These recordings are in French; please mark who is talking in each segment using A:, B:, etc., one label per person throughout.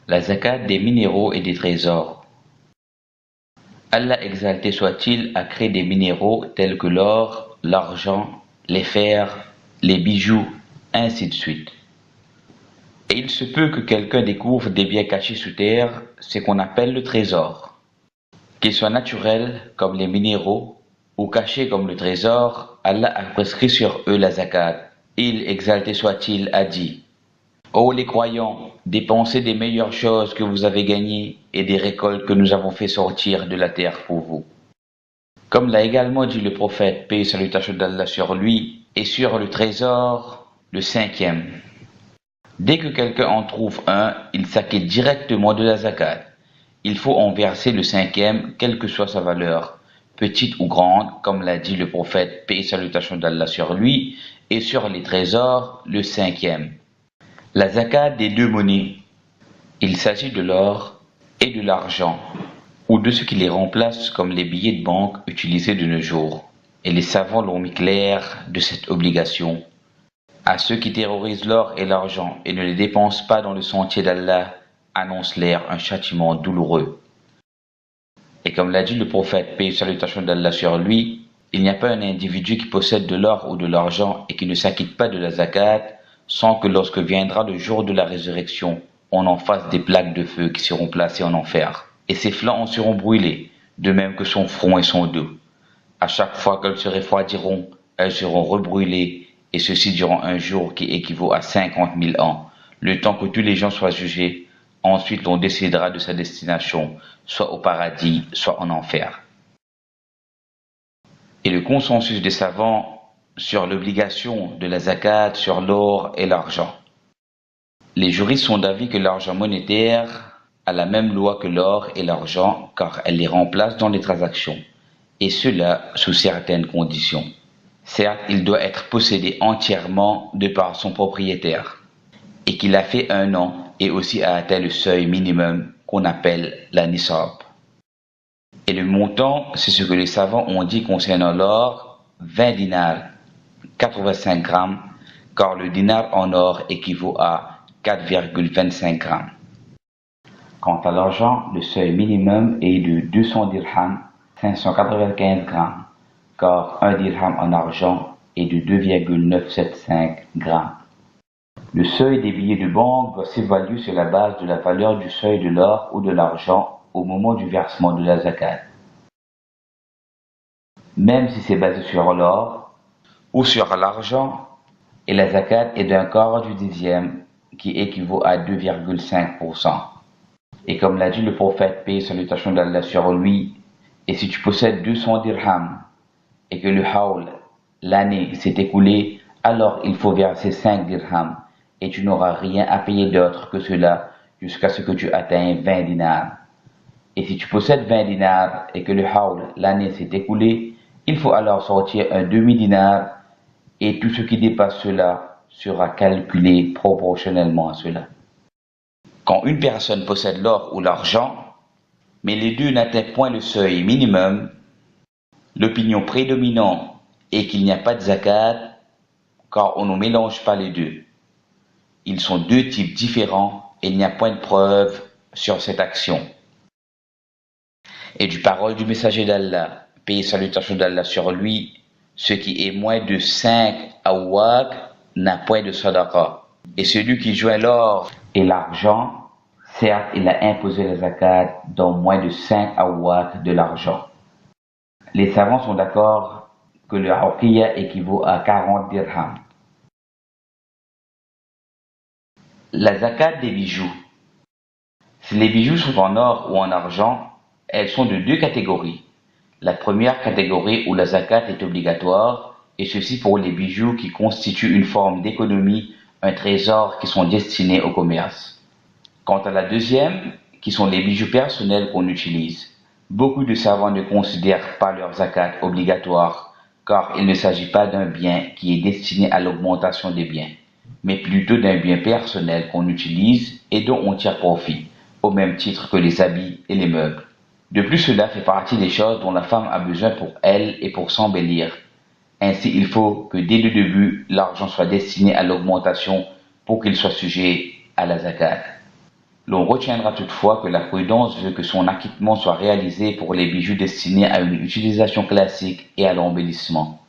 A: La zakat des minéraux et des trésors. Allah exalté soit-il a créé des minéraux tels que l'or, l'argent, les fers, les bijoux, ainsi de suite. Et il se peut que quelqu'un découvre des biens cachés sous terre, ce qu'on appelle le trésor. Qu'ils soient naturels comme les minéraux ou cachés comme le trésor, Allah a prescrit sur eux la zakat. Il, exalté soit-il, a dit: Ô les croyants, dépensez des meilleures choses que vous avez gagnées et des récoltes que nous avons fait sortir de la terre pour vous. Comme l'a également dit le prophète, paix et salutations d'Allah sur lui, et sur le trésor, le cinquième. Dès que quelqu'un en trouve un, il s'acquitte directement de la zakat. Il faut en verser le cinquième, quelle que soit sa valeur, petite ou grande, comme l'a dit le prophète, paix et salutations d'Allah sur lui, et sur les trésors, le cinquième. La zakat des deux monnaies. Il s'agit de l'or et de l'argent, ou de ce qui les remplace comme les billets de banque utilisés de nos jours. Et les savants l'ont mis clair de cette obligation. À ceux qui terrorisent l'or et l'argent et ne les dépensent pas dans le sentier d'Allah, annonce-leur un châtiment douloureux. Et comme l'a dit le prophète, paix et salutations d'Allah sur lui, il n'y a pas un individu qui possède de l'or ou de l'argent et qui ne s'acquitte pas de la zakat, sans que lorsque viendra le jour de la résurrection, on en fasse des plaques de feu qui seront placées en enfer. Et ses flancs en seront brûlés, de même que son front et son dos. À chaque fois qu'elles se refroidiront, elles seront rebrûlées, et ceci durant un jour qui équivaut à 50 000 ans, le temps que tous les gens soient jugés. Ensuite on décidera de sa destination, soit au paradis, soit en enfer. Et le consensus des savants sur l'obligation de la zakat sur l'or et l'argent. Les juristes sont d'avis que l'argent monétaire a la même loi que l'or et l'argent car elle les remplace dans les transactions, et cela sous certaines conditions. Certes, il doit être possédé entièrement de par son propriétaire, et qu'il a fait 1 an et aussi a atteint le seuil minimum qu'on appelle la nisab. Et le montant, c'est ce que les savants ont dit concernant l'or, 20 dinars, 85 grammes, car le dinar en or équivaut à 4,25 grammes. Quant à l'argent, le seuil minimum est de 200 dirhams, 595 grammes, car un dirham en argent est de 2,975 grammes. Le seuil des billets de banque doit s'évaluer sur la base de la valeur du seuil de l'or ou de l'argent au moment du versement de la zakat. Même si c'est basé sur l'or ou sur l'argent, et la zakat est d'un quart du dixième qui équivaut à 2,5%. Et comme l'a dit le prophète, paix et salutations d'Allah sur lui, et si tu possèdes 200 dirhams et que le hawl, l'année, s'est écoulée, alors il faut verser 5 dirhams et tu n'auras rien à payer d'autre que cela jusqu'à ce que tu atteignes 20 dinars. Et si tu possèdes 20 dinars et que le hawl, l'année, s'est écoulée, il faut alors sortir un demi-dinar et tout ce qui dépasse cela sera calculé proportionnellement à cela. Quand une personne possède l'or ou l'argent, mais les deux n'atteignent point le seuil minimum, l'opinion prédominante est qu'il n'y a pas de zakat, car on ne mélange pas les deux. Ils sont deux types différents et il n'y a point de preuve sur cette action. Et du parole du messager d'Allah, paix et salutations d'Allah sur lui, ce qui est moins de 5 awwaq n'a point de sadaqa. Et celui qui joint l'or et l'argent, certes il a imposé la zakat dans moins de 5 awwaq de l'argent. Les savants sont d'accord que le uqiyya équivaut à 40 dirhams. La zakat des bijoux. Si les bijoux sont en or ou en argent, elles sont de deux catégories. La première catégorie où la zakat est obligatoire, et ceci pour les bijoux qui constituent une forme d'économie, un trésor qui sont destinés au commerce. Quant à la deuxième, qui sont les bijoux personnels qu'on utilise, beaucoup de savants ne considèrent pas leur zakat obligatoire, car il ne s'agit pas d'un bien qui est destiné à l'augmentation des biens, mais plutôt d'un bien personnel qu'on utilise et dont on tire profit, au même titre que les habits et les meubles. De plus, cela fait partie des choses dont la femme a besoin pour elle et pour s'embellir. Ainsi, il faut que dès le début, l'argent soit destiné à l'augmentation pour qu'il soit sujet à la zakat. L'on retiendra toutefois que la prudence veut que son acquittement soit réalisé pour les bijoux destinés à une utilisation classique et à l'embellissement.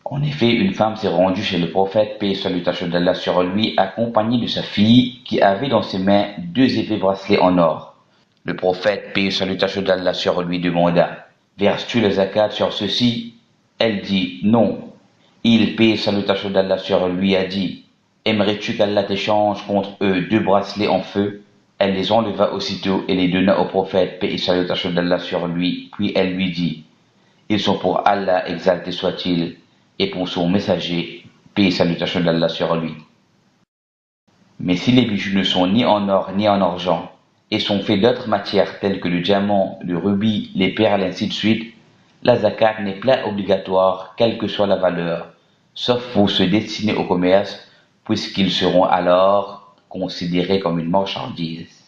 A: En effet, une femme s'est rendue chez le prophète, paix et salutations d'Allah sur lui, accompagnée de sa fille, qui avait dans ses mains 2 épais bracelets en or. Le prophète, paix et salutations d'Allah sur lui, demanda: verses-tu le zakat sur ceci? Elle dit: non. Il, paix et salutations d'Allah sur lui, a dit: aimerais-tu qu'Allah t'échange contre eux 2 bracelets en feu? Elle les enleva aussitôt et les donna au prophète, paix et salutations d'Allah sur lui, puis elle lui dit: ils sont pour Allah, exalté soit-il, et pour son messager, paix et salutations d'Allah sur lui. Mais si les bijoux ne sont ni en or ni en argent, et sont faits d'autres matières telles que le diamant, le rubis, les perles, ainsi de suite, la zakat n'est pas obligatoire, quelle que soit la valeur, sauf pour ceux destinés au commerce, puisqu'ils seront alors considérés comme une marchandise.